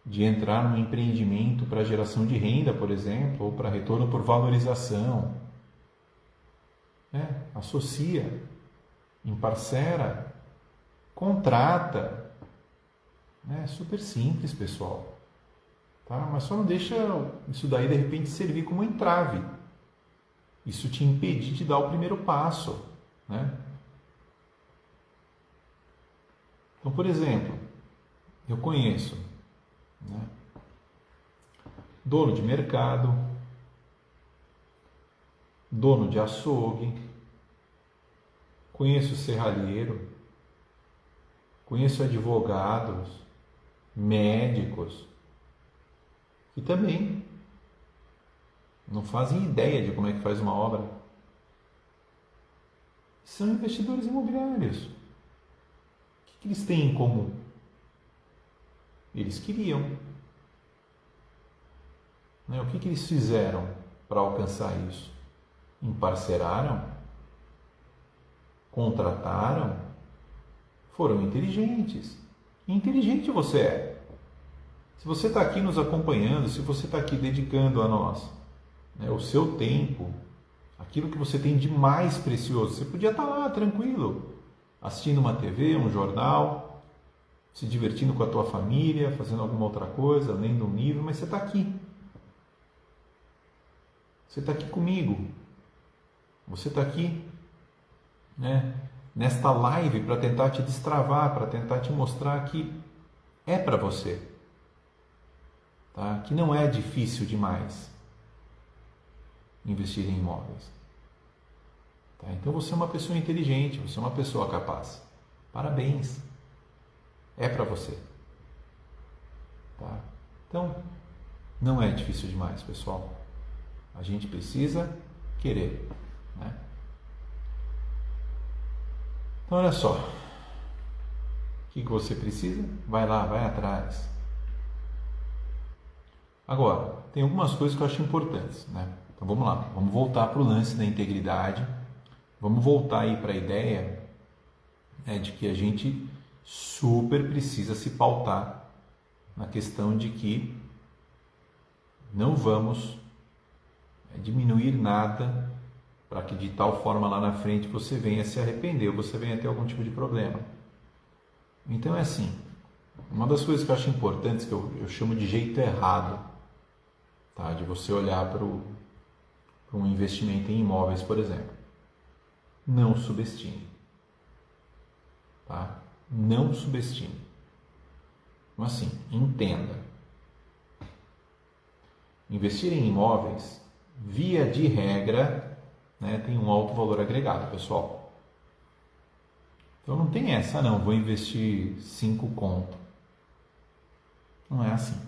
de entrar num empreendimento para geração de renda, por exemplo, ou para retorno por valorização. Associa, emparcera, contrata. É super simples, pessoal. Tá? Mas só não deixa isso daí de repente servir como entrave. Isso te impedir de dar o primeiro passo, né? Então, por exemplo, eu conheço, né, dono de mercado, dono de açougue, conheço serralheiro, conheço advogados, médicos, que também não fazem ideia de como é que faz uma obra. São investidores imobiliários. O que eles têm em comum? Eles queriam. O que eles fizeram para alcançar isso? Emparceraram, contrataram, foram inteligentes. E inteligente você é. Se você está aqui nos acompanhando, se você está aqui dedicando a nós, né, o seu tempo, aquilo que você tem de mais precioso, você podia estar lá tranquilo, assistindo uma TV, um jornal, se divertindo com a tua família, fazendo alguma outra coisa, lendo um livro, mas você está aqui. Você está aqui comigo. Você está aqui, né, nesta live para tentar te destravar, para tentar te mostrar que é para você. Tá? Que não é difícil demais investir em imóveis. Tá? Então você é uma pessoa inteligente, você é uma pessoa capaz. Parabéns. É para você. Tá? Então, não é difícil demais, pessoal. A gente precisa querer. Né? Então, olha só. O que você precisa? Vai lá, vai atrás. Agora, tem algumas coisas que eu acho importantes. Né? Então, vamos lá. Vamos voltar para o lance da integridade. Vamos voltar aí para a ideia, né, de que a gente super precisa se pautar na questão de que não vamos diminuir nada para que de tal forma lá na frente você venha se arrepender ou você venha ter algum tipo de problema. Então é assim, uma das coisas que eu acho importantes, que eu chamo de jeito errado, tá, de você olhar para um investimento em imóveis, por exemplo. Não subestime. Tá? Não subestime. Então, assim, entenda. Investir em imóveis, via de regra, né, tem um alto valor agregado, pessoal. Então não tem essa, não, vou investir 5 conto. Não é assim.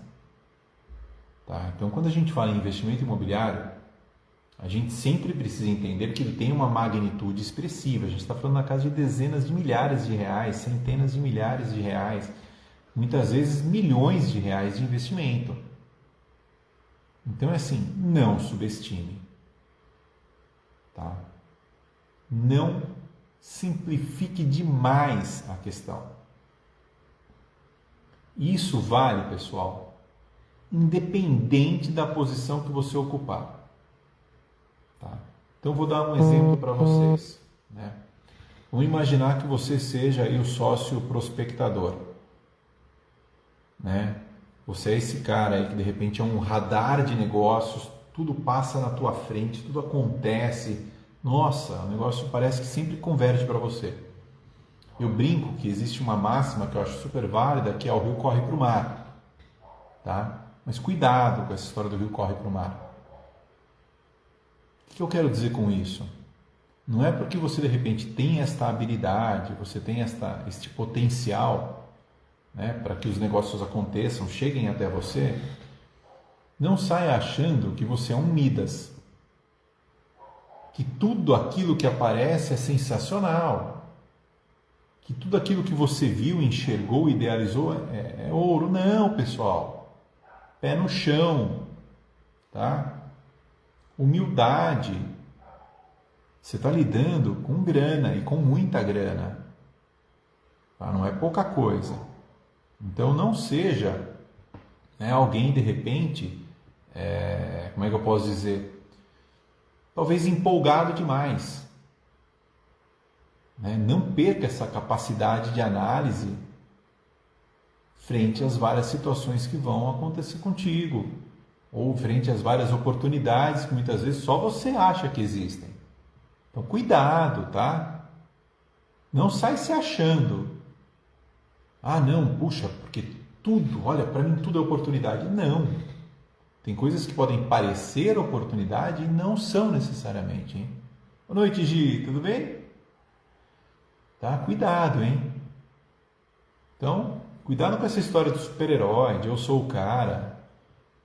Tá? Então, quando a gente fala em investimento imobiliário, a gente sempre precisa entender que ele tem uma magnitude expressiva. A gente está falando na casa de dezenas de milhares de reais, centenas de milhares de reais, muitas vezes milhões de reais de investimento. Então é assim, não subestime. Tá? Não simplifique demais a questão. Isso vale, pessoal, independente da posição que você ocupar. Tá? Então, vou dar um exemplo para vocês. Né? Vamos imaginar que você seja aí o sócio prospectador. Né? Você é esse cara aí que de repente é um radar de negócios, tudo passa na tua frente, tudo acontece. Nossa, o negócio parece que sempre converge para você. Eu brinco que existe uma máxima que eu acho super válida, que é o rio corre para o mar. Tá? Mas cuidado com essa história do rio corre para o mar. O que eu quero dizer com isso? Não é porque você de repente tem esta habilidade, você tem este potencial, né, para que os negócios aconteçam, cheguem até você, não saia achando que você é um Midas, que tudo aquilo que aparece é sensacional, que tudo aquilo que você viu, enxergou, idealizou é ouro. Não, pessoal, pé no chão, tá? Humildade. Você está lidando com grana e com muita grana, tá? Não é pouca coisa. Então não seja, né, alguém de repente, como é que eu posso dizer? Talvez empolgado demais. Né? Não perca essa capacidade de análise frente às várias situações que vão acontecer contigo, ou frente às várias oportunidades que muitas vezes só você acha que existem. Então cuidado, tá? Não sai se achando. Ah, não, puxa, porque tudo, olha, para mim tudo é oportunidade. Não. Tem coisas que podem parecer oportunidade e não são necessariamente, hein? Boa noite, Gi, tudo bem? Tá? Cuidado, hein? Então, cuidado com essa história do super-herói, de eu sou o cara,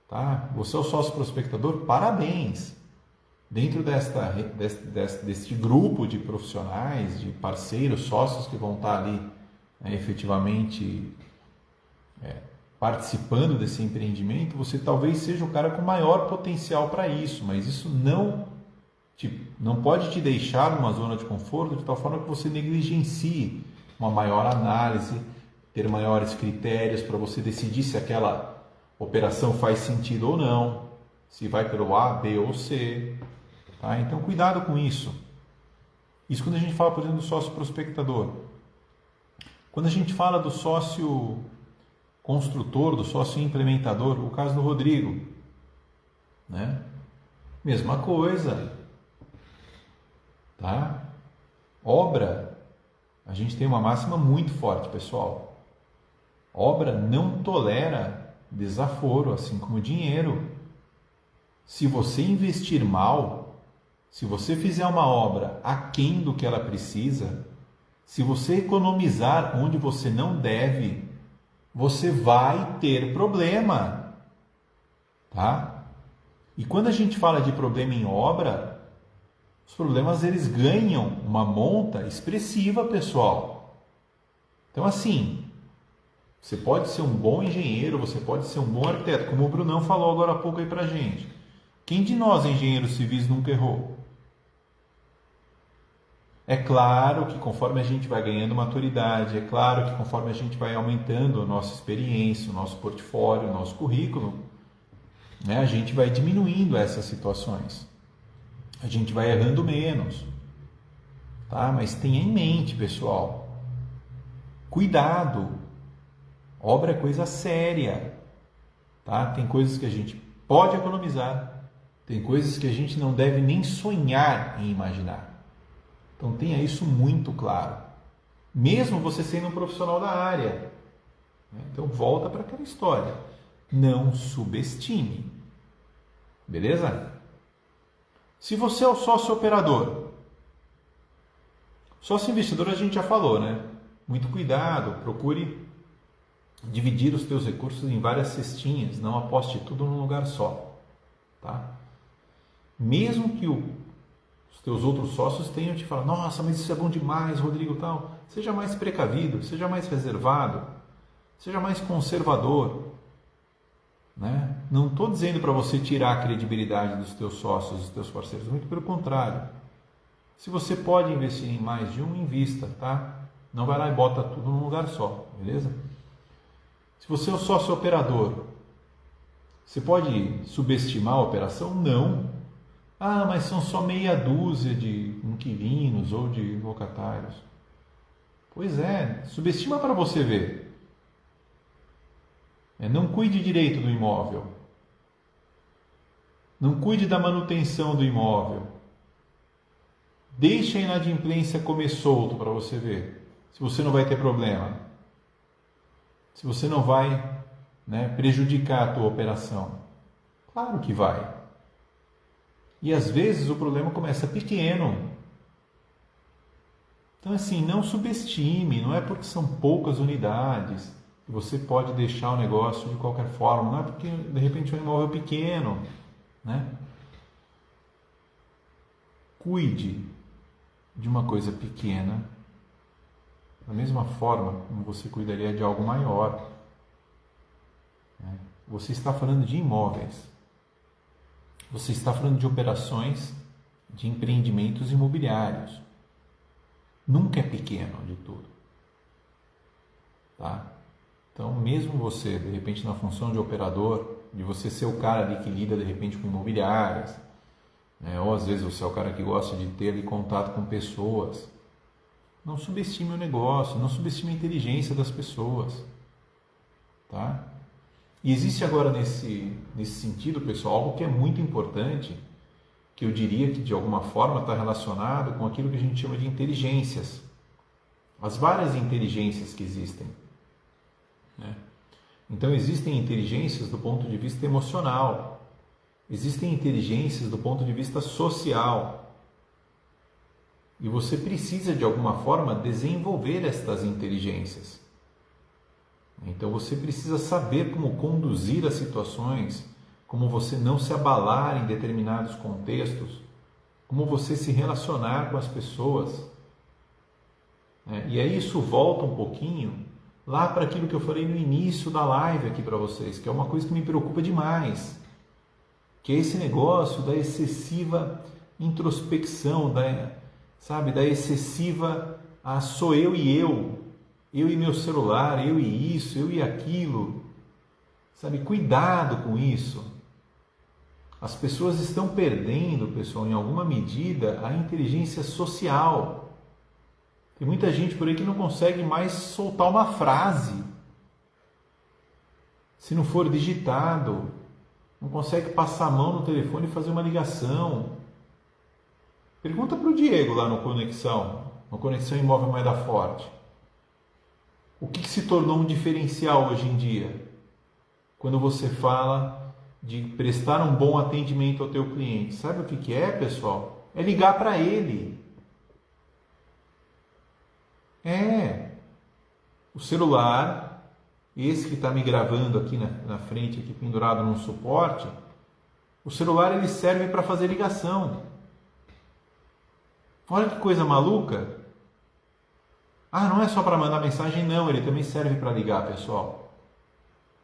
tá? Você é o sócio prospectador, parabéns! Dentro deste grupo de profissionais, de parceiros, sócios que vão estar ali, né, efetivamente participando desse empreendimento, você talvez seja o cara com maior potencial para isso, mas isso não pode te deixar numa zona de conforto de tal forma que você negligencie uma maior análise, ter maiores critérios para você decidir se aquela operação faz sentido ou não, se vai pelo A, B ou C. Tá? Então, cuidado com isso. Isso quando a gente fala, por exemplo, do sócio prospectador. Quando a gente fala do sócio construtor, do sócio implementador, o caso do Rodrigo, né? Mesma coisa. Tá? Obra, a gente tem uma máxima muito forte, pessoal. Obra não tolera desaforo, assim como dinheiro. Se você investir mal, se você fizer uma obra aquém do que ela precisa, se você economizar onde você não deve, você vai ter problema, tá? E quando a gente fala de problema em obra, os problemas eles ganham uma monta expressiva, pessoal. Então assim, você pode ser um bom engenheiro, você pode ser um bom arquiteto, como o Brunão falou agora há pouco aí pra gente. Quem de nós, engenheiros civis, nunca errou? É claro que conforme a gente vai ganhando maturidade, é claro que conforme a gente vai aumentando a nossa experiência, o nosso portfólio, o nosso currículo, né, a gente vai diminuindo essas situações. A gente vai errando menos. Tá? Mas tenha em mente, pessoal, cuidado. Obra é coisa séria. Tá? Tem coisas que a gente pode economizar, tem coisas que a gente não deve nem sonhar em imaginar. Então tenha isso muito claro, mesmo você sendo um profissional da área. Então volta para aquela história, não subestime, beleza? Se você é o sócio operador, sócio investidor a gente já falou, né? Muito cuidado, procure dividir os teus recursos em várias cestinhas, não aposte tudo num lugar só, tá? Mesmo que os teus outros sócios tenham te falado, nossa, mas isso é bom demais, Rodrigo, tal. Seja mais precavido, seja mais reservado, seja mais conservador, né? Não estou dizendo para você tirar a credibilidade dos teus sócios, dos teus parceiros, muito pelo contrário. Se você pode investir em mais de um, invista, tá? Não vai lá e bota tudo num lugar só, beleza? Se você é o sócio operador, você pode subestimar a operação? Não. Ah, mas são só meia dúzia de inquilinos ou de locatários. Pois é, subestima para você ver. Não cuide direito do imóvel. Não cuide da manutenção do imóvel. Deixe a inadimplência comer solto para você ver se você não vai ter problema. Se você não vai, prejudicar a tua operação. Claro que vai. E às vezes o problema começa pequeno. Então assim, não subestime, não é porque são poucas unidades que você pode deixar o negócio de qualquer forma, não é porque de repente é um imóvel pequeno, Cuide de uma coisa pequena da mesma forma como você cuidaria de algo maior. Você está falando de imóveis. Você está falando de operações de empreendimentos imobiliários. Nunca é pequeno de tudo. Tá? Então, mesmo você, de repente, na função de operador, de você ser o cara ali que lida, de repente, com imobiliárias, ou às vezes você é o cara que gosta de ter ali contato com pessoas, não subestime o negócio, não subestime a inteligência das pessoas. Tá? E existe agora nesse sentido, pessoal, algo que é muito importante, que eu diria que de alguma forma está relacionado com aquilo que a gente chama de inteligências. As várias inteligências que existem. Então existem inteligências do ponto de vista emocional, existem inteligências do ponto de vista social. E você precisa de alguma forma desenvolver estas inteligências. Então você precisa saber como conduzir as situações, como você não se abalar em determinados contextos, como você se relacionar com as pessoas. E aí isso volta um pouquinho lá para aquilo que eu falei no início da live aqui para vocês, que é uma coisa que me preocupa demais, que é esse negócio da excessiva introspecção, da excessiva sou eu e meu celular, eu e isso, eu e aquilo, cuidado com isso. As pessoas estão perdendo, pessoal, em alguma medida, a inteligência social. Tem muita gente por aí que não consegue mais soltar uma frase se não for digitado, não consegue passar a mão no telefone e fazer uma ligação. Pergunta para o Diego lá no Conexão Imóvel Moeda Forte. O que se tornou um diferencial hoje em dia? Quando você fala de prestar um bom atendimento ao teu cliente. Sabe o que é, pessoal? É ligar para ele. O celular, esse que está me gravando aqui na frente, aqui pendurado num suporte, o celular ele serve para fazer ligação. Olha que coisa maluca. Não é só para mandar mensagem, não, ele também serve para ligar, pessoal.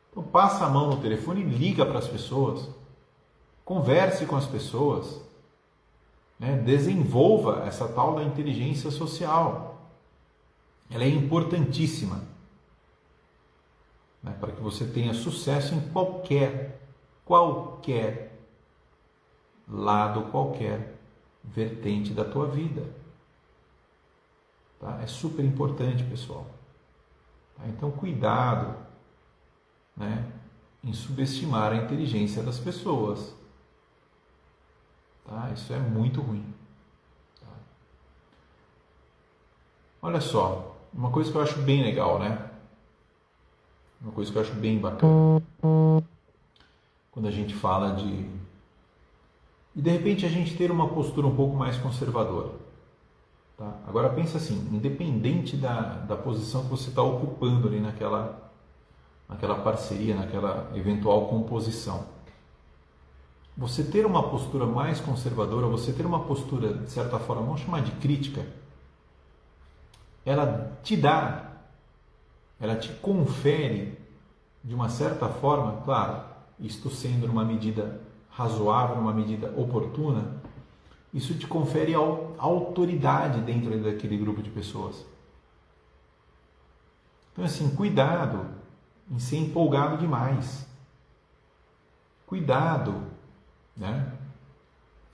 Então passa a mão no telefone e liga para as pessoas. Converse com as pessoas. Desenvolva essa tal da inteligência social. Ela é importantíssima, para que você tenha sucesso em qualquer lado, qualquer vertente da tua vida. Tá? É super importante, pessoal. Tá? Então, cuidado, em subestimar a inteligência das pessoas. Tá? Isso é muito ruim. Tá? Olha só. Uma coisa que eu acho bem legal, Uma coisa que eu acho bem bacana. Quando a gente fala de repente a gente ter uma postura um pouco mais conservadora. Tá? Agora pensa assim, independente da posição que você está ocupando ali naquela parceria, naquela eventual composição. Você ter uma postura mais conservadora, você ter uma postura, de certa forma, vamos chamar de crítica, ela te confere, de uma certa forma, claro, isto sendo numa medida razoável, numa medida oportuna, isso te confere autoridade dentro daquele grupo de pessoas. Então, assim, cuidado em ser empolgado demais. Cuidado,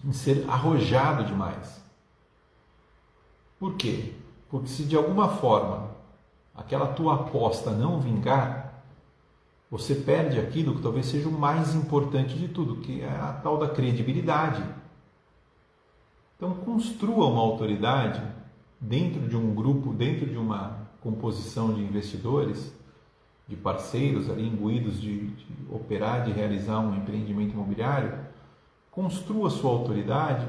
em ser arrojado demais. Por quê? Porque se de alguma forma aquela tua aposta não vingar, você perde aquilo que talvez seja o mais importante de tudo, que é a tal da credibilidade. Então, construa uma autoridade dentro de um grupo, dentro de uma composição de investidores, de parceiros ali imbuídos de operar, de realizar um empreendimento imobiliário. Construa sua autoridade,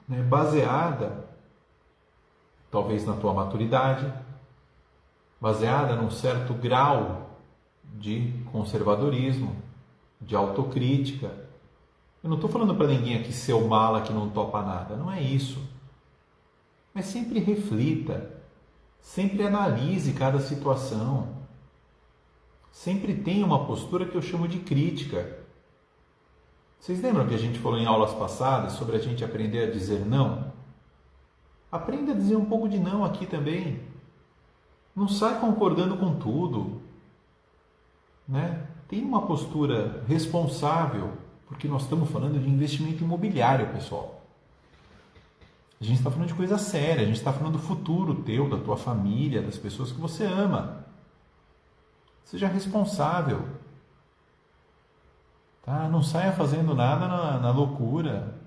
né, baseada talvez na tua maturidade, baseada num certo grau de conservadorismo, de autocrítica. Eu não estou falando para ninguém aqui ser o mala que não topa nada, não é isso. Mas sempre reflita, sempre analise cada situação, sempre tenha uma postura que eu chamo de crítica. Vocês lembram que a gente falou em aulas passadas sobre a gente aprender a dizer não? Aprenda a dizer um pouco de não aqui também. Não sai concordando com tudo, né? Tenha uma postura responsável, porque nós estamos falando de investimento imobiliário, pessoal. A gente está falando de coisa séria, a gente está falando do futuro teu, da tua família, das pessoas que você ama. Seja responsável. Tá? Não saia fazendo nada na loucura.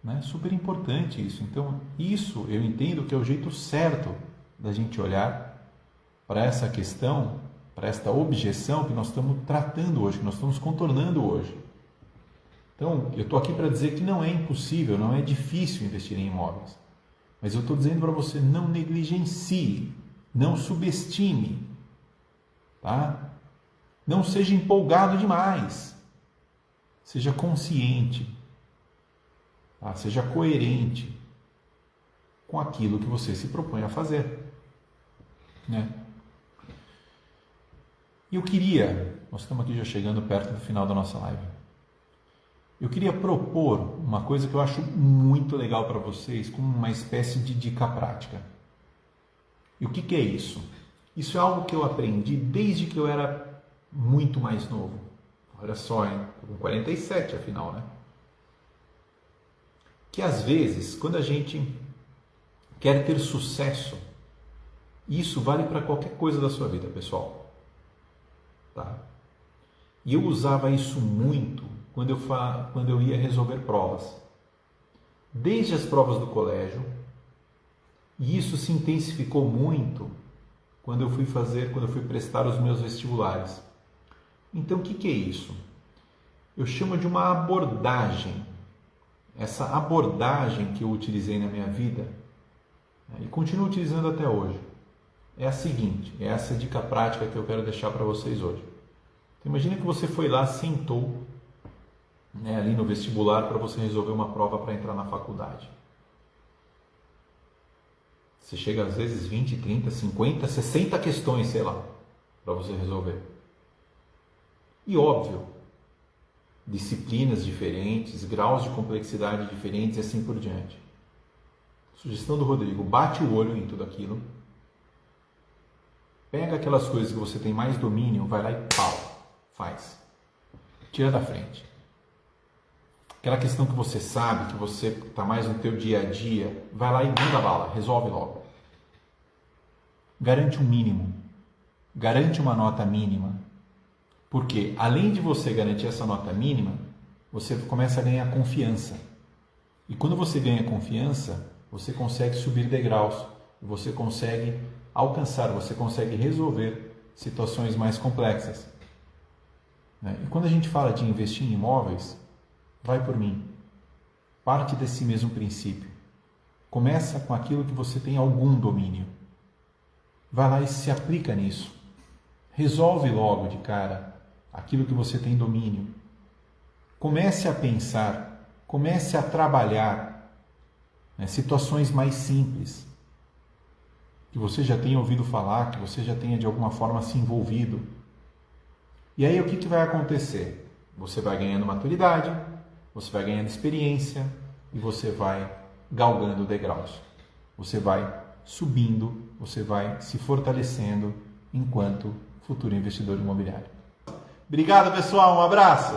Né? Super importante isso. Então, isso eu entendo que é o jeito certo da gente olhar para essa questão, para esta objeção que nós estamos tratando hoje, que nós estamos contornando hoje. Então, eu estou aqui para dizer que não é impossível, não é difícil investir em imóveis. Mas eu estou dizendo para você, não negligencie, não subestime, tá? Não seja empolgado demais. Seja consciente, tá? Seja coerente com aquilo que você se propõe a fazer, né? E eu queria, nós estamos aqui já chegando perto do final da nossa live, eu queria propor uma coisa que eu acho muito legal para vocês, como uma espécie de dica prática. E o que é isso? Isso é algo que eu aprendi desde que eu era muito mais novo. Olha só, hein? Com 47 afinal, né? Que às vezes, quando a gente quer ter sucesso, isso vale para qualquer coisa da sua vida, pessoal. Tá? E eu usava isso muito quando eu ia resolver provas. Desde as provas do colégio, e isso se intensificou muito quando eu fui prestar os meus vestibulares. Então, o que é isso? Eu chamo de uma abordagem. Essa abordagem que eu utilizei na minha vida, e continuo utilizando até hoje, é a seguinte, é essa dica prática que eu quero deixar para vocês hoje. Então, imagina que você foi lá, sentou, né, ali no vestibular para você resolver uma prova para entrar na faculdade. Você chega às vezes 20, 30, 50, 60 questões, sei lá, para você resolver. E óbvio, disciplinas diferentes, graus de complexidade diferentes e assim por diante. Sugestão do Rodrigo, bate o olho em tudo aquilo, pega aquelas coisas que você tem mais domínio, vai lá e pau, faz. Tira da frente. Aquela questão que você sabe, que você está mais no teu dia a dia, vai lá e manda bala, resolve logo. Garante um mínimo, garante uma nota mínima, porque além de você garantir essa nota mínima, você começa a ganhar confiança. E quando você ganha confiança, você consegue subir degraus, você consegue alcançar, você consegue resolver situações mais complexas. E quando a gente fala de investir em imóveis, vai por mim. Parte desse mesmo princípio. Começa com aquilo que você tem algum domínio. Vai lá e se aplica nisso. Resolve logo de cara aquilo que você tem domínio. Comece a pensar, comece a trabalhar, situações mais simples, que você já tenha ouvido falar, que você já tenha de alguma forma se envolvido. E aí o que vai acontecer? Você vai ganhando maturidade, você vai ganhando experiência e você vai galgando degraus. Você vai subindo, você vai se fortalecendo enquanto futuro investidor imobiliário. Obrigado, pessoal. Um abraço.